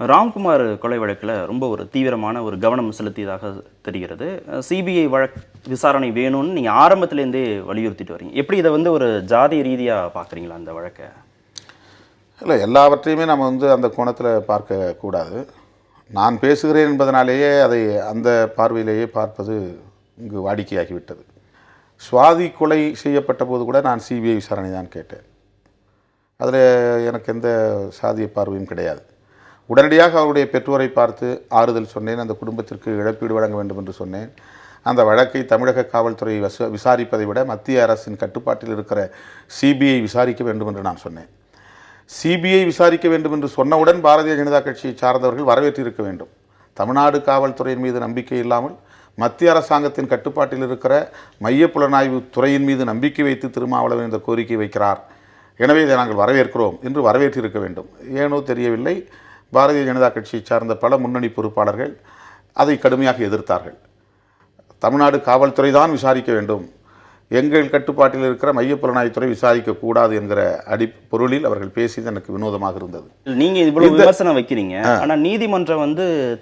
ராம்குமார் கொலை வழக்கில் ரொம்ப ஒரு தீவிரமான ஒரு கவனம் செலுத்தியதாக தெரிகிறது. சிபிஐ விசாரணை வேணும்னு நீங்கள் ஆரம்பத்துலேருந்தே வலியுறுத்திட்டு வரீங்க. எப்படி இதை ஒரு ஜாதி ரீதியாக பார்க்குறீங்களா அந்த வழக்கை? இல்லை, எல்லாவற்றையுமே நம்ம அந்த கோணத்தில் பார்க்கக்கூடாது. நான் பேசுகிறேன் என்பதனாலேயே அதை அந்த பார்வையிலேயே பார்ப்பது இங்கு வாடிக்கையாகிவிட்டது. சுவாதி கொலை செய்யப்பட்ட போது கூட நான் சிபிஐ விசாரணை தான் கேட்டேன். அதில் எனக்கு எந்த சாதிய பார்வையும் கிடையாது. உடனடியாக அவருடைய பெற்றோரை பார்த்து ஆறுதல் சொன்னேன். அந்த குடும்பத்திற்கு இழப்பீடு வழங்க வேண்டும் என்று சொன்னேன். அந்த வழக்கை தமிழக காவல்துறை விசாரிப்பதை விட மத்திய அரசின் கட்டுப்பாட்டில் இருக்கிற சிபிஐ விசாரிக்க வேண்டும் என்று நான் சொன்னேன். சிபிஐ விசாரிக்க வேண்டும் என்று சொன்னவுடன் பாரதிய ஜனதா கட்சியை சார்ந்தவர்கள் வரவேற்றிருக்க வேண்டும். தமிழ்நாடு காவல்துறையின் மீது நம்பிக்கை இல்லாமல் மத்திய அரசாங்கத்தின் கட்டுப்பாட்டில் இருக்கிற மைய புலனாய்வு துறையின் மீது நம்பிக்கை வைத்து திருமாவளவன் இந்த கோரிக்கை வைக்கிறார், எனவே இதை நாங்கள் வரவேற்கிறோம் என்று வரவேற்றிருக்க வேண்டும். ஏனோ தெரியவில்லை, பாரதிய ஜனதா கட்சியை சார்ந்த பல முன்னணி பொறுப்பாளர்கள் அதை கடுமையாக எதிர்த்தார்கள். தமிழ்நாடு காவல்துறை தான் விசாரிக்க வேண்டும், எங்கள் கட்டுப்பாட்டில் இருக்கிற மைய புலனாய்வுத்துறை விசாரிக்கக்கூடாது என்கிற பொருளில் அவர்கள் பேசியது எனக்கு வினோதமாக இருந்தது. நீங்கள் இவ்வளவு விமர்சனம் வைக்கிறீங்க, ஆனால் நீதிமன்றம்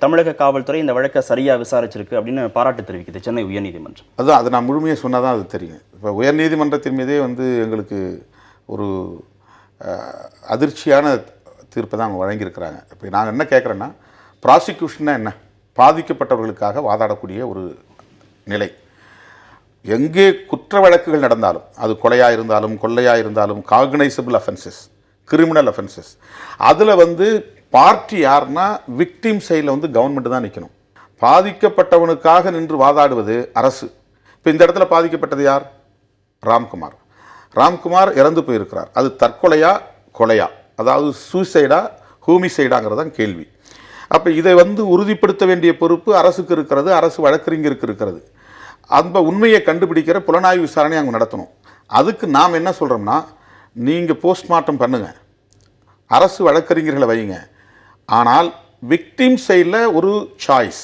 தமிழக காவல்துறை இந்த வழக்கை சரியாக விசாரிச்சிருக்கு அப்படின்னு பாராட்டு தெரிவிக்குது சென்னை உயர்நீதிமன்றம். அது நான் முழுமையாக சொன்னால் தான் அது தெரியும். இப்போ உயர்நீதிமன்றத்தின் மீதே எங்களுக்கு ஒரு அதிர்ச்சியான தீர்ப்பை தான் அவங்க வழங்கியிருக்கிறாங்க. இப்போ நாங்கள் என்ன கேட்குறேன்னா, ப்ராசிக்யூஷன்னா என்ன? பாதிக்கப்பட்டவர்களுக்காக வாதாடக்கூடிய ஒரு நிலை. எங்கே குற்ற வழக்குகள் நடந்தாலும், அது கொலையாக இருந்தாலும் கொள்ளையாக இருந்தாலும், காக்னைசபிள் அஃபென்சஸ், கிரிமினல் அஃபென்சஸ், அதில் பார்ட்டி யாருன்னா விக்டிம் சைடில் கவர்மெண்ட் தான் நிற்கணும். பாதிக்கப்பட்டவனுக்காக நின்று வாதாடுவது அரசு. இப்போ இந்த இடத்துல பாதிக்கப்பட்டது யார்? ராம்குமார் இறந்து போயிருக்கிறார். அது தற்கொலையா கொலையா, அதாவது சூசைடா ஹூமிசைடாங்கிறதான் கேள்வி. அப்போ இதை உறுதிப்படுத்த வேண்டிய பொறுப்பு அரசுக்கு இருக்கிறது, அரசு வழக்கறிஞருக்கு இருக்கிறது. அந்த உண்மையை கண்டுபிடிக்கிற புலனாய்வு விசாரணை அங்கே நடத்தணும். அதுக்கு நாம் என்ன சொல்கிறோம்னா, நீங்கள் போஸ்ட்மார்ட்டம் பண்ணுங்கள், அரசு வழக்கறிஞர்களை வைங்க, ஆனால் விக்டிம் சைடில் ஒரு சாய்ஸ்,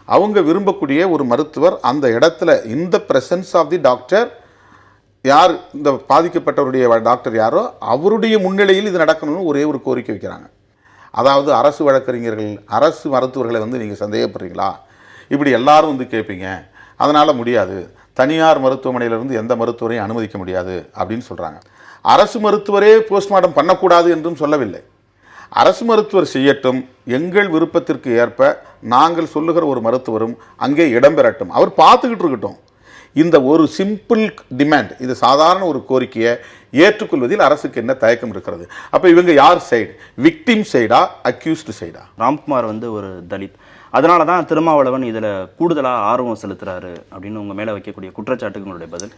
அவங்க விரும்பக்கூடிய ஒரு மருத்துவர் அந்த இடத்துல, இந்த பிரசன்ஸ் ஆஃப் தி டாக்டர், யார் இந்த பாதிக்கப்பட்டவருடைய டாக்டர் யாரோ அவருடைய முன்னிலையில் இது நடக்கணும்னு ஒரே ஒரு கோரிக்கை வைக்கிறாங்க. அதாவது அரசு வழக்கறிஞர்கள், அரசு மருத்துவர்களை நீங்கள் சந்தேகப்படுறீங்களா, இப்படி எல்லாரும் கேட்பீங்க, அதனால் முடியாது, தனியார் மருத்துவமனையிலிருந்து எந்த மருத்துவரையும் அனுமதிக்க முடியாது அப்படின்னு சொல்கிறாங்க. அரசு மருத்துவரே போஸ்ட்மார்ட்டம் பண்ணக்கூடாது என்றும் சொல்லவில்லை. அரசு மருத்துவர் செய்யட்டும், எங்கள் விருப்பத்திற்கு ஏற்ப நாங்கள் சொல்லுகிற ஒரு மருத்துவரும் அங்கே இடம்பெறட்டும், அவர் பார்த்துக்கிட்டு இருக்கட்டும். இந்த ஒரு சிம்பிள் டிமாண்ட், இது சாதாரண ஒரு கோரிக்கையை ஏற்றுக்கொள்வதில் அரசுக்கு என்ன தயக்கம் இருக்கிறது? அப்போ இவங்க யார் சைடு? விக்டிம் சைடா, அக்யூஸ்டு சைடா? ராம்குமார் ஒரு தலித், அதனால தான் திருமாவளவன் இதில் கூடுதலாக ஆர்வம் செலுத்துறாரு அப்படின்னு உங்கள் மேலே வைக்கக்கூடிய குற்றச்சாட்டுக்கு உங்களுடைய பதில்?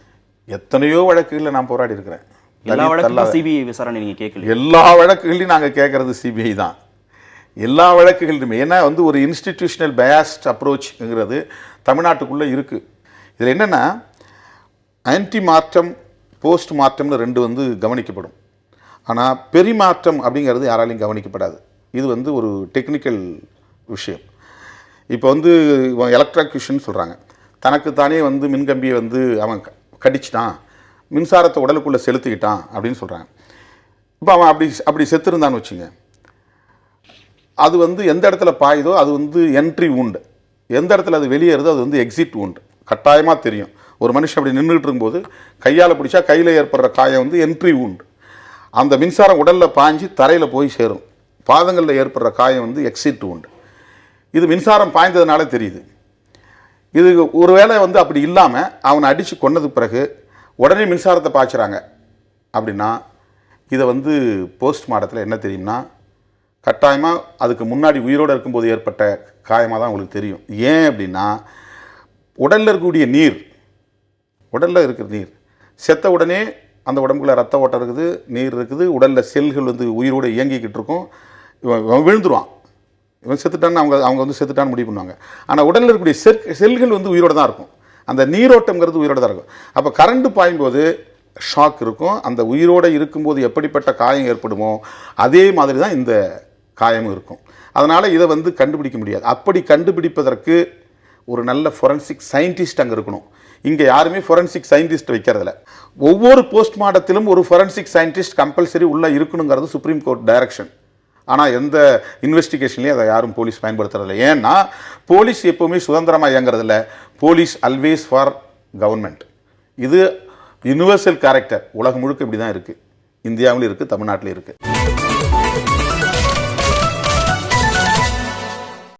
எத்தனையோ வழக்குகளில் நான் போராடி இருக்கிறேன். எல்லா வழக்குகளும் சிபிஐ விசாரணை நீங்கள் கேட்கல? எல்லா வழக்குகளையும் நாங்கள் கேட்கறது சிபிஐ தான், எல்லா வழக்குகளிலுமே. ஏன்னா ஒரு இன்ஸ்டிடியூஷனல் பயாஸ்ட் அப்ரோச்ங்கிறது தமிழ்நாட்டுக்குள்ளே இருக்குது. இதில் என்னென்னா, ஆன்டி மார்ட்டம், போஸ்ட் மார்ட்டம்னு ரெண்டு கவனிக்கப்படும். ஆனால் பெரிமார்ட்டம் அப்படிங்கிறது யாராலையும் கவனிக்கப்படாது. இது ஒரு டெக்னிக்கல் விஷயம். இப்போ எலக்ட்ராக்யூஷன் சொல்கிறாங்க, தனக்குத்தானே மின்கம்பியை அவன் கடிச்சிட்டான், மின்சாரத்தை உடலுக்குள்ளே செலுத்திக்கிட்டான் அப்படின்னு சொல்கிறாங்க. இப்போ அவன் அப்படி செத்துருந்தான்னு வச்சுங்க, அது எந்த இடத்துல பாயுதோ அது என்ட்ரி வூண்டு, எந்த இடத்துல அது வெளியேறுதோ அது எக்ஸிட் வூண்டு. கட்டாயமாக தெரியும். ஒரு மனுஷன் அப்படி நின்றுட்டு இருக்கும்போது கையால் பிடிச்சா கையில் ஏற்படுற காயம் என்ட்ரி வூண்டு. அந்த மின்சாரம் உடலில் பாய்ஞ்சி தரையில் போய் சேரும். பாதங்களில் ஏற்படுற காயம் எக்ஸிட் வூண்டு. இது மின்சாரம் பாய்ந்ததுனால தெரியுது. இது ஒருவேளை அப்படி இல்லாமல் அவனை அடித்து கொன்னதுக்கு பிறகு உடனே மின்சாரத்தை பாய்ச்சுறாங்க அப்படின்னா, இதை போஸ்ட்மார்ட்டத்தில் என்ன தெரியும்னா, கட்டாயமாக அதுக்கு முன்னாடி உயிரோடு இருக்கும்போது ஏற்பட்ட காயமாக தான் உங்களுக்கு தெரியும். ஏன் அப்படின்னா, உடலில் இருக்கக்கூடிய நீர், உடலில் இருக்கிற நீர் செத்த உடனே அந்த உடம்புக்குள்ள ரத்த ஓட்டம் இருக்குது, நீர் இருக்குது, உடலில் செல்கள் உயிரோடு இயங்கிக்கிட்டு இருக்கும். இவன் விழுந்துருவான், இவன் செத்துட்டான்னு அவங்க செத்துட்டான்னு முடிவு பண்ணுவாங்க. ஆனால் உடலில் இருக்கக்கூடிய செல்கள் உயிரோடு தான் இருக்கும். அந்த நீரோட்டம்ங்கிறது உயிரோடு தான் இருக்கும். அப்போ கரண்ட் பாயும்போது ஷாக் இருக்கும். அந்த உயிரோடு இருக்கும்போது எப்படிப்பட்ட காயம் ஏற்படுமோ அதே மாதிரி தான் இந்த காயமும் இருக்கும். அதனால் இதை கண்டுபிடிக்க முடியாது. அப்படி கண்டுபிடிப்பதற்கு ஒரு நல்ல ஃபொரன்சிக் சயின்டிஸ்ட் அங்கே இருக்கணும். இங்கே யாருமே ஃபொரன்சிக் சயின்டிஸ்ட் வைக்கிறதில்ல. ஒவ்வொரு போஸ்ட்மார்ட்டத்திலும் ஒரு ஃபொரன்சிக் சயின்டிஸ்ட் கம்பல்சரி உள்ளே இருக்கணுங்கிறது சுப்ரீம் கோர்ட் டைரக்ஷன். ஆனால் எந்த இன்வெஸ்டிகேஷன்லையும் அதை யாரும் போலீஸ் பயன்படுத்துறதில்ல. ஏன்னா போலீஸ் எப்போவுமே சுதந்திரமாக இயங்குறதில்ல. Police always for government. இது யுனிவர்சல் கேரக்டர். உலகம் முழுக்க இப்படி தான் இருக்குது. இந்தியாவிலும் இருக்குது, தமிழ்நாட்டிலும் இருக்குது.